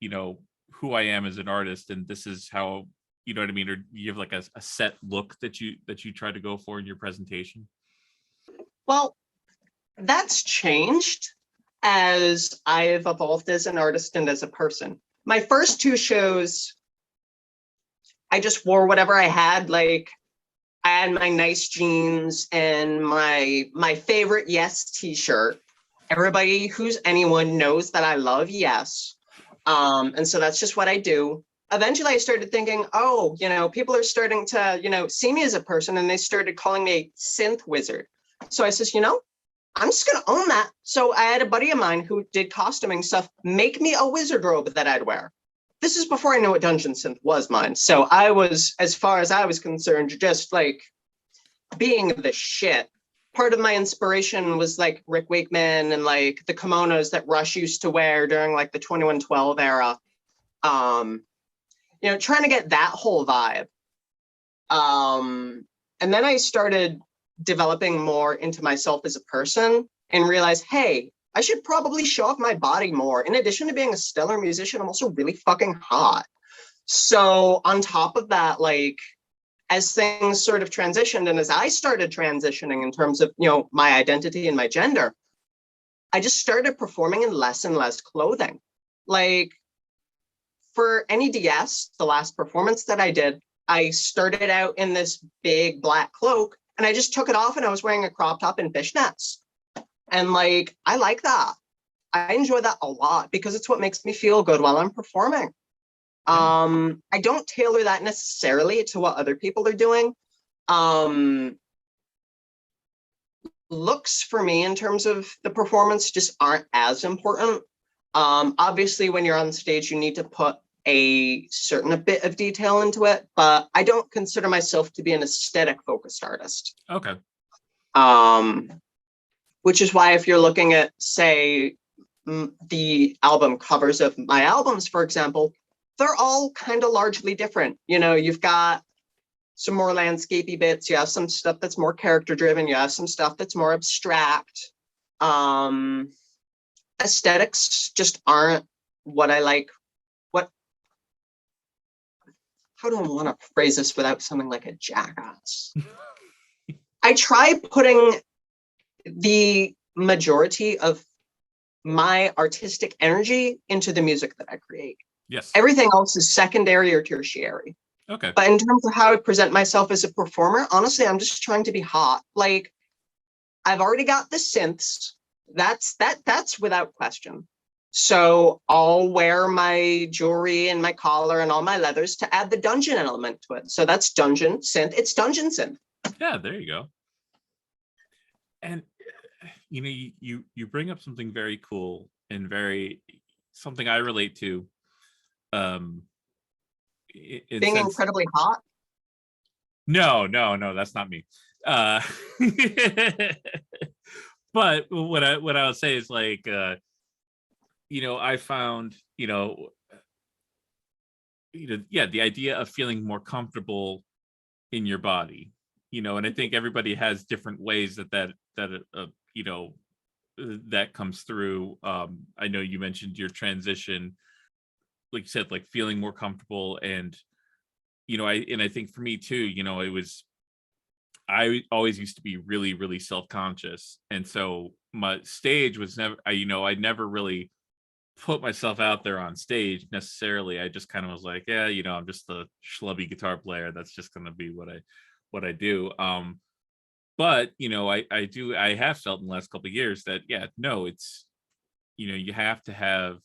who I am as an artist, and this is how, you know what I mean, or you have like a set look that you try to go for in your presentation? Well, that's changed as I've evolved as an artist and as a person. My first 2 shows, I just wore whatever I had. Like, I had my nice jeans and my favorite Yes t-shirt. Everybody who's anyone knows that I love Yes. And so that's just what I do. Eventually I started thinking, people are starting to, see me as a person, and they started calling me a synth wizard. So I says, I'm just going to own that. So I had a buddy of mine who did costuming stuff make me a wizard robe that I'd wear. This is before I knew what Dungeon Synth was, mine. So I was, as far as I was concerned, just like being the shit. part of my inspiration was like Rick Wakeman and like the kimonos that Rush used to wear during like the 2112 era. Trying to get that whole vibe. And then I started developing more into myself as a person and realized, hey, I should probably show off my body more. In addition to being a stellar musician, I'm also really fucking hot. So on top of that, like, as things sort of transitioned and as I started transitioning in terms of, my identity and my gender, I just started performing in less and less clothing. Like for NEDS, the last performance that I did, I started out in this big black cloak and I just took it off and I was wearing a crop top and fishnets. And like, I like that. I enjoy that a lot because it's what makes me feel good while I'm performing. I don't tailor that necessarily to what other people are doing. Looks for me in terms of the performance just aren't as important. Obviously, when you're on stage, you need to put a bit of detail into it, but I don't consider myself to be an aesthetic focused artist. Okay. Which is why if you're looking at, say, the album covers of my albums, for example, they're all kind of largely different. You've got some more landscapey bits. You have some stuff that's more character driven. You have some stuff that's more abstract. Aesthetics just aren't what I like. How do I want to phrase this without sounding like a jackass? I try putting the majority of my artistic energy into the music that I create. Yes. Everything else is secondary or tertiary. Okay. But in terms of how I present myself as a performer, honestly, I'm just trying to be hot. Like, I've already got the synths. That's without question. So I'll wear my jewelry and my collar and all my leathers to add the dungeon element to it. So that's dungeon synth. It's dungeon synth. Yeah, there you go. And you bring up something very cool and very something I relate to. Being incredibly hot. No, that's not me. But what I would say is like, I found, the idea of feeling more comfortable in your body, and I think everybody has different ways that comes through. I know you mentioned your transition, like you said, like feeling more comfortable, and I think for me too, I always used to be really, really self-conscious, and so my stage was never, I never really put myself out there on stage necessarily. I just kind of was like, yeah, I'm just a schlubby guitar player. That's just going to be what I do. But I have felt in the last couple of years that it's you have to have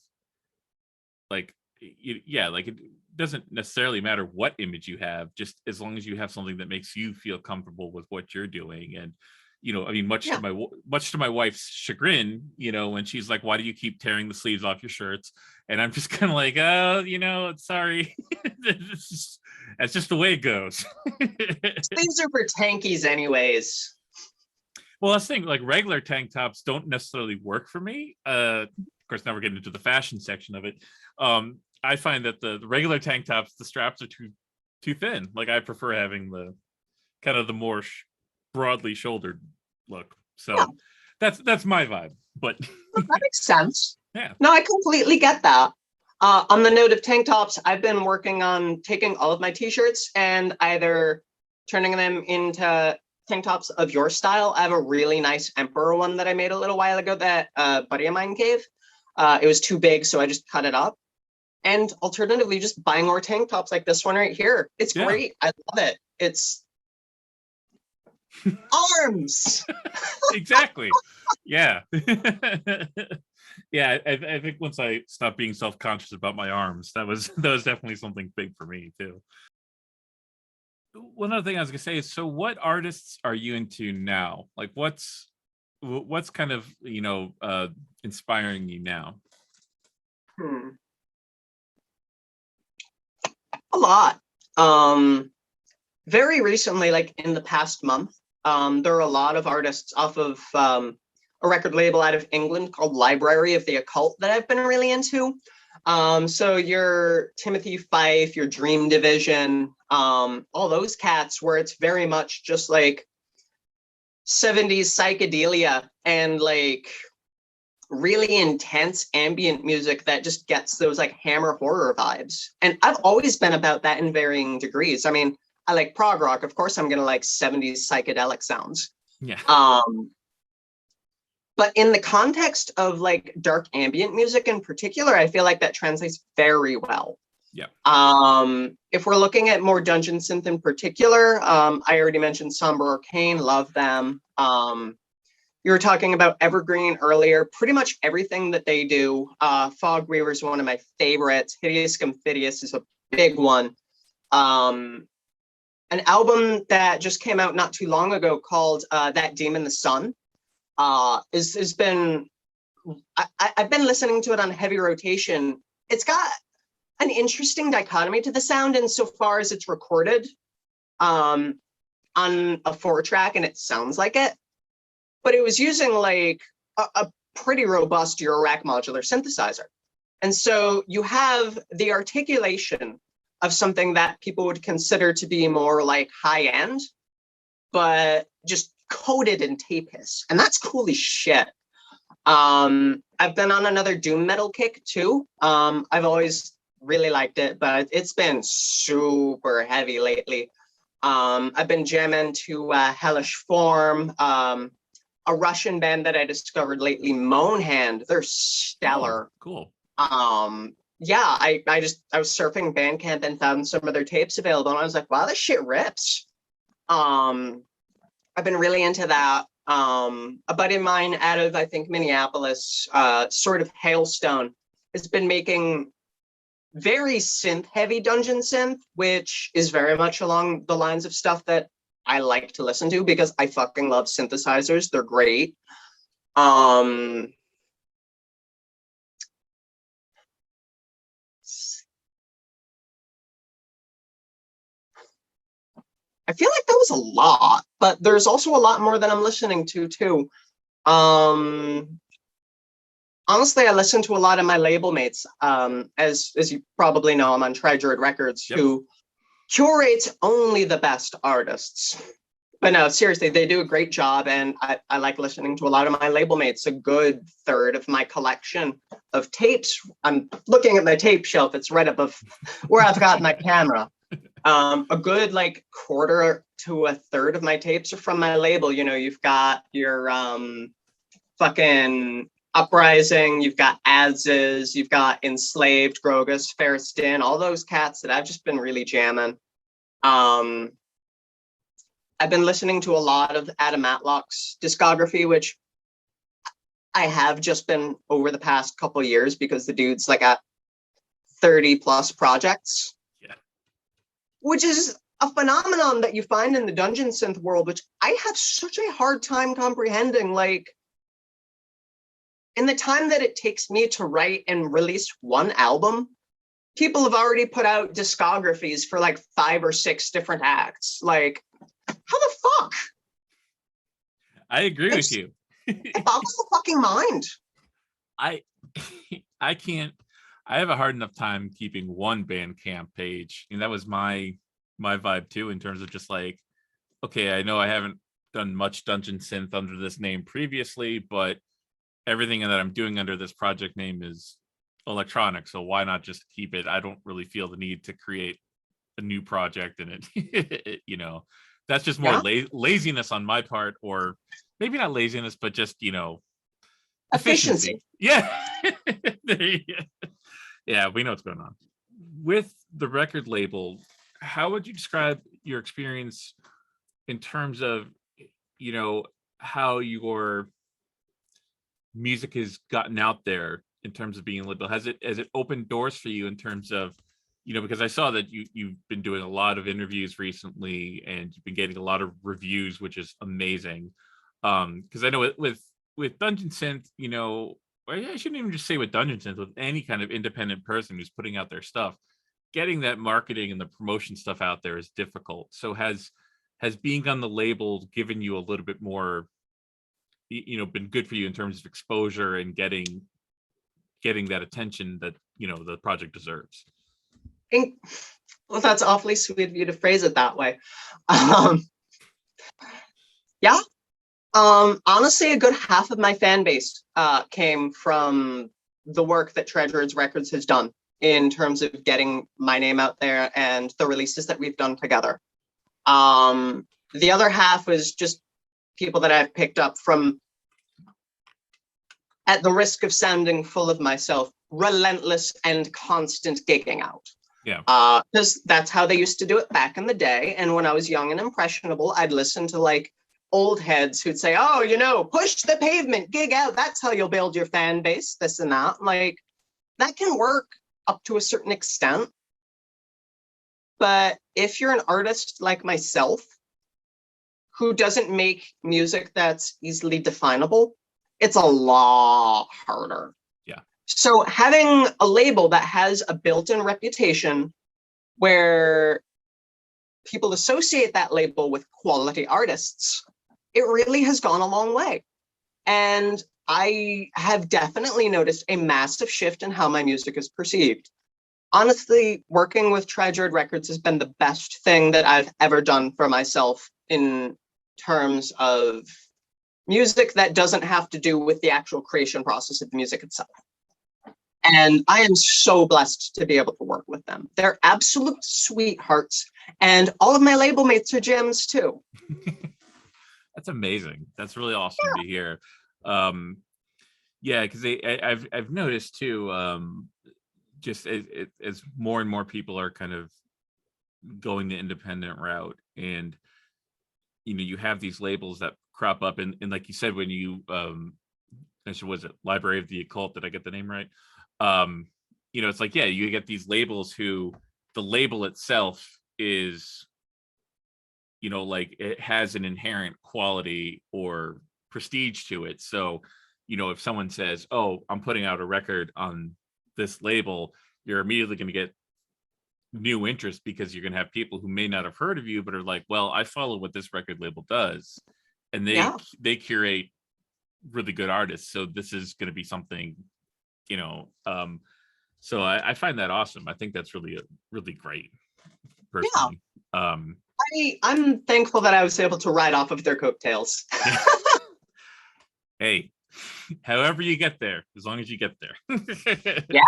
like like it doesn't necessarily matter what image you have, just as long as you have something that makes you feel comfortable with what you're doing. And much to my wife's chagrin, when she's like, why do you keep tearing the sleeves off your shirts? And I'm just kind of like, sorry. That's just the way it goes. Sleeves are for tankies anyways. Well, I was thinking like regular tank tops don't necessarily work for me. Of course, now we're getting into the fashion section of it. I find that the regular tank tops, the straps are too thin. Like I prefer having the kind of the more broadly shouldered look. So that's my vibe. But that makes sense. Yeah. No, I completely get that. On the note of tank tops, I've been working on taking all of my t-shirts and either turning them into tank tops of your style. I have a really nice Emperor one that I made a little while ago that a buddy of mine gave. It was too big, so I just cut it up. And alternatively, just buying more tank tops like this one right here. It's great. I love it. It's arms. Exactly. Yeah. Yeah, I think once I stopped being self-conscious about my arms, that was definitely something big for me too. One other thing I was gonna say is, so what artists are you into now? Like what's kind of inspiring you now? A lot. Very recently, like in the past month, There are a lot of artists off of a record label out of England called Library of the Occult that I've been really into. So your Timothy Fife, your Dream Division, all those cats where it's very much just like 70s psychedelia and like really intense ambient music that just gets those like hammer horror vibes. And I've always been about that in varying degrees. I mean, I like prog rock. Of course, I'm gonna like 70s psychedelic sounds. Yeah. But in the context of like dark ambient music in particular, I feel like that translates very well. Yeah. If we're looking at more dungeon synth in particular, I already mentioned Somber Arcane, love them. You were talking about Evergreen earlier. Pretty much everything that they do. Fog Weaver is one of my favorites. Hideous Comphidius is a big one. An album that just came out not too long ago called That Demon the Sun has been, I've been listening to it on heavy rotation. It's got an interesting dichotomy to the sound insofar as it's recorded on a 4-track and it sounds like it, but it was using like a pretty robust Eurorack modular synthesizer. And so you have the articulation of something that people would consider to be more like high end, but just coated in tape hiss. And that's cool as shit. I've been on another doom metal kick too. I've always really liked it, but it's been super heavy lately. I've been jamming to Hellish Form, a Russian band that I discovered lately, Moanhand. They're stellar. Oh, cool. Yeah, I was surfing Bandcamp and found some of their tapes available, and I was like, wow, this shit rips. I've been really into that. A buddy of mine out of, I think, Minneapolis, sort of Hailstone, has been making very synth-heavy dungeon synth, which is very much along the lines of stuff that I like to listen to because I fucking love synthesizers. They're great. I feel like that was a lot, but there's also a lot more that I'm listening to too. Honestly, I listen to a lot of my label mates. As you probably know, I'm on Tri-Druid Records, Yep. who curates only the best artists. But no, seriously, they do a great job, and I like listening to a lot of my label mates. A good third of my collection of tapes. I'm looking at my tape shelf. It's right above where I've got my camera. A good like quarter to a third of my tapes are from my label. You know, you've got your fucking Uprising, you've got Adzes, you've got Enslaved, Grogus, Ferriston, all those cats that I've just been really jamming. I've been listening to a lot of Adam Matlock's discography, which I have just been over the past couple of years because the dude's like at 30 plus projects. Yeah. Which is a phenomenon that you find in the dungeon synth world, which I have such a hard time comprehending. Like, in the time that it takes me to write and release one album, people have already put out discographies for like 5 or 6 different acts. Like, how the fuck? I agree with you. It boggles the fucking mind. I can't. I have a hard enough time keeping one Bandcamp page, and that was my vibe too, in terms of just like, okay, I know I haven't done much dungeon synth under this name previously, but everything that I'm doing under this project name is electronic, so why not just keep it? I don't really feel the need to create a new project in it. You know, that's just more laziness on my part, or maybe not laziness, but just, you know, efficiency. Yeah. Yeah, we know what's going on. With the record label, how would you describe your experience in terms of, you know, how your music has gotten out there in terms of being labeled? Has it opened doors for you in terms of, you know, because I saw that you've been doing a lot of interviews recently and you've been getting a lot of reviews, which is amazing. Because I know with Dungeon Synth, you know, I shouldn't even just say with Dungeon Synth, with any kind of independent person who's putting out their stuff, getting that marketing and the promotion stuff out there is difficult. So has has being on the label given you a little bit more, been good for you in terms of exposure and getting that attention that, the project deserves? Well, that's awfully sweet of you to phrase it that way. Yeah. Honestly, a good half of my fan base came from the work that Treasured's Records has done in terms of getting my name out there and the releases that we've done together. The other half was just people that I've picked up from, at the risk of sounding full of myself, relentless and constant gigging out. Yeah. Because that's how they used to do it back in the day. And when I was young and impressionable, I'd listen to like old heads who'd say, oh, push the pavement, gig out. That's how you'll build your fan base, this and that. Like, that can work up to a certain extent. But if you're an artist like myself, who doesn't make music that's easily definable, it's a lot harder. Yeah. So having a label that has a built-in reputation where people associate that label with quality artists, it really has gone a long way. And I have definitely noticed a massive shift in how my music is perceived. Honestly, working with Treasured Records has been the best thing that I've ever done for myself in terms of music that doesn't have to do with the actual creation process of the music itself. And I am so blessed to be able to work with them. They're absolute sweethearts. And all of my label mates are gems too. That's amazing. That's really awesome to hear. Yeah, because I've noticed too, just as more and more people are kind of going the independent route, and you have these labels that crop up, and like you said, when you was it Library of the Occult? Did I get the name right? It's like, yeah, you get these labels who the label itself is, like it has an inherent quality or prestige to it. So, if someone says, oh, I'm putting out a record on this label, you're immediately going to get new interest, because you're going to have people who may not have heard of you, but are like, well, I follow what this record label does, and they curate really good artists. So this is going to be something, so I find that awesome. I think that's really great, personally. Yeah. I'm thankful that I was able to ride off of their coattails. Hey, however you get there, as long as you get there. Yeah.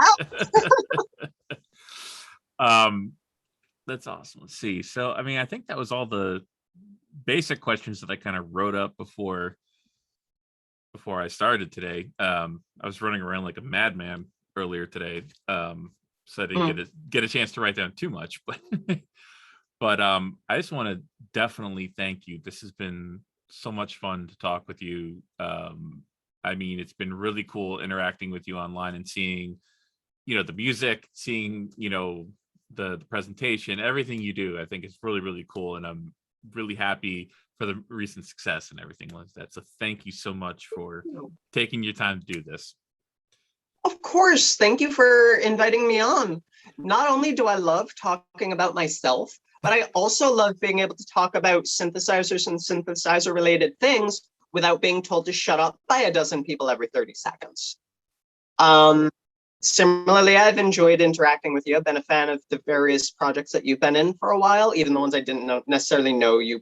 That's awesome. Let's see. So, I think that was all the basic questions that I kind of wrote up before I started today. I was running around like a madman earlier today, so I didn't get a chance to write down too much. But I just want to definitely thank you. This has been so much fun to talk with you. It's been really cool interacting with you online and seeing, the music, seeing, the presentation, everything you do. I think it's really, really cool, and I'm really happy for the recent success and everything like that. So thank you so much for taking your time to do this. Of course. Thank you for inviting me on. Not only do I love talking about myself, but I also love being able to talk about synthesizers and synthesizer related things without being told to shut up by a dozen people every 30 seconds. Similarly, I've enjoyed interacting with you. I've been a fan of the various projects that you've been in for a while, even the ones I didn't necessarily know you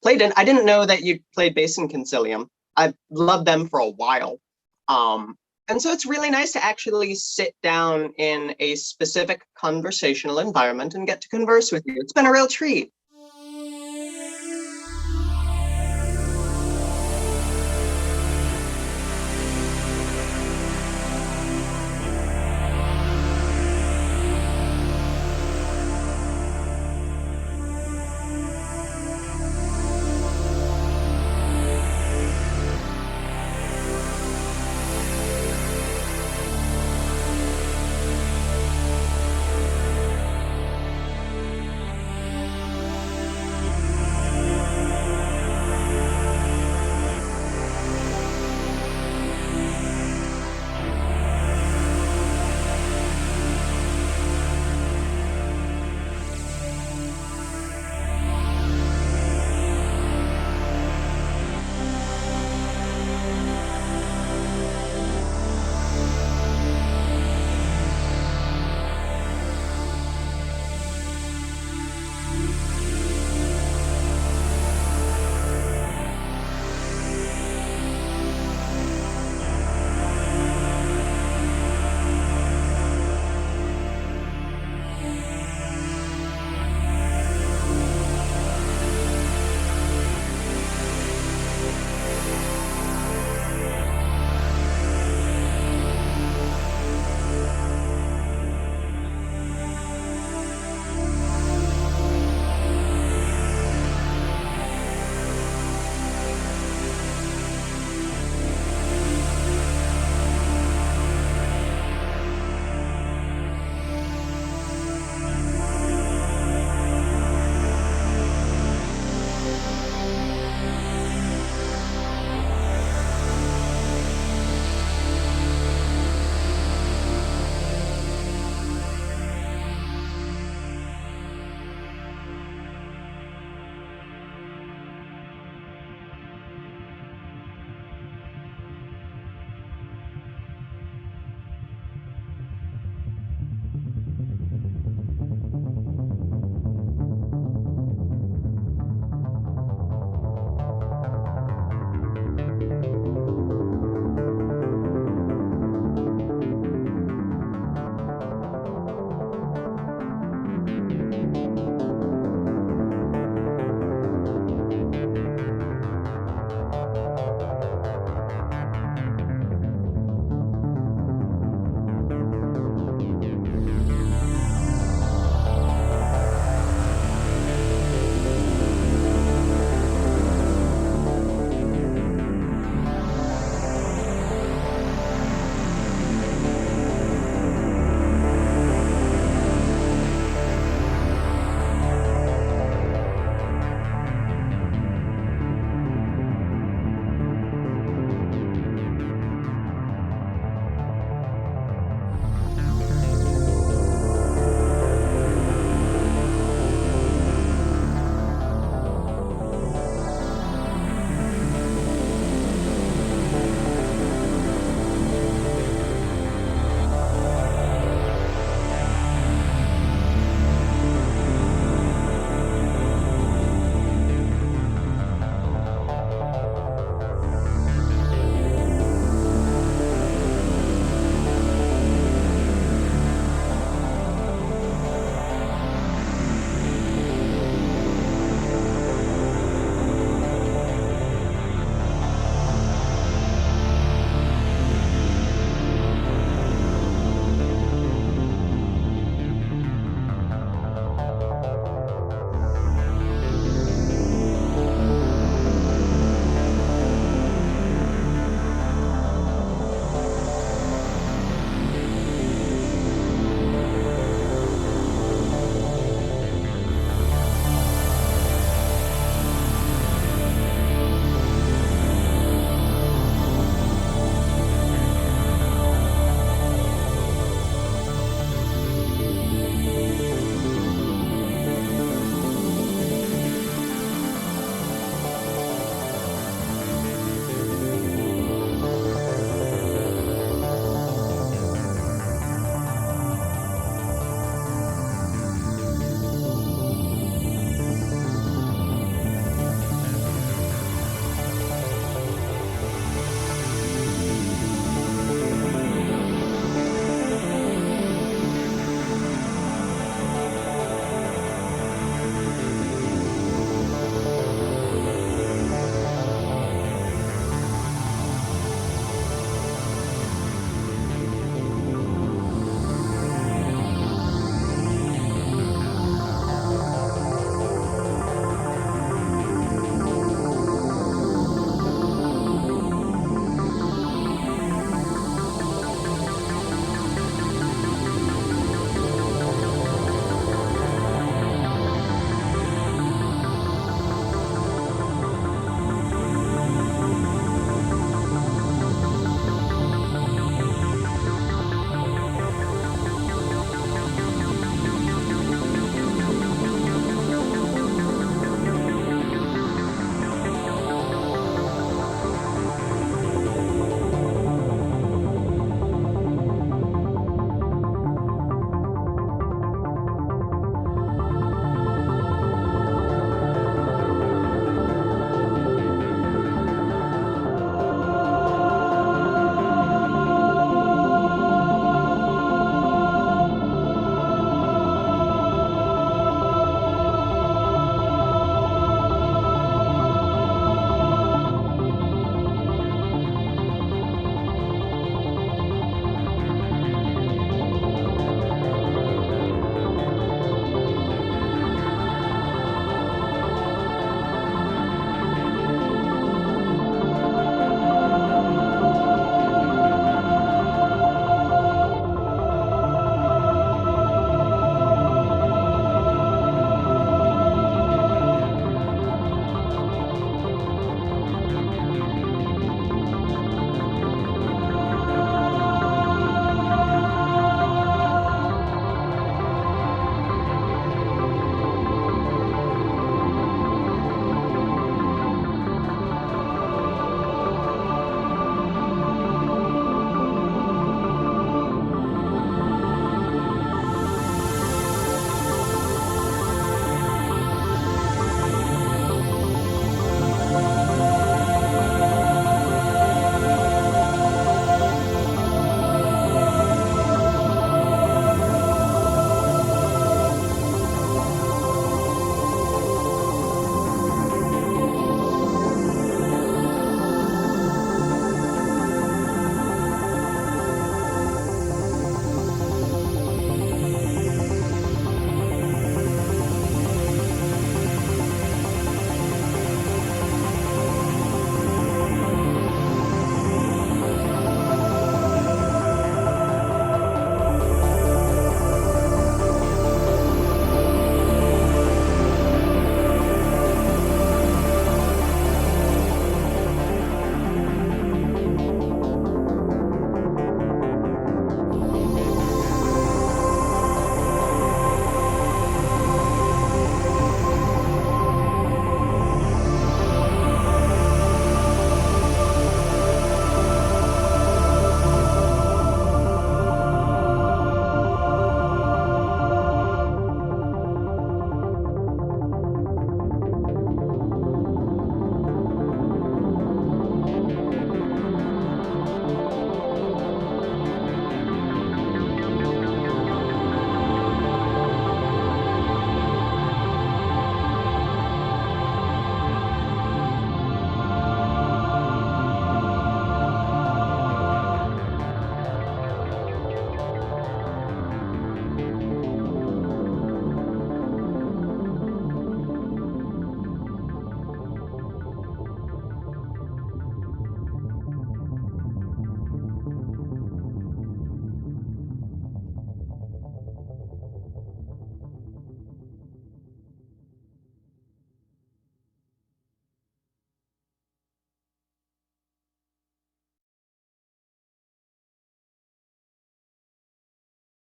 played in. I didn't know that you played bass in Concilium. I've loved them for a while. And so it's really nice to actually sit down in a specific conversational environment and get to converse with you. It's been a real treat.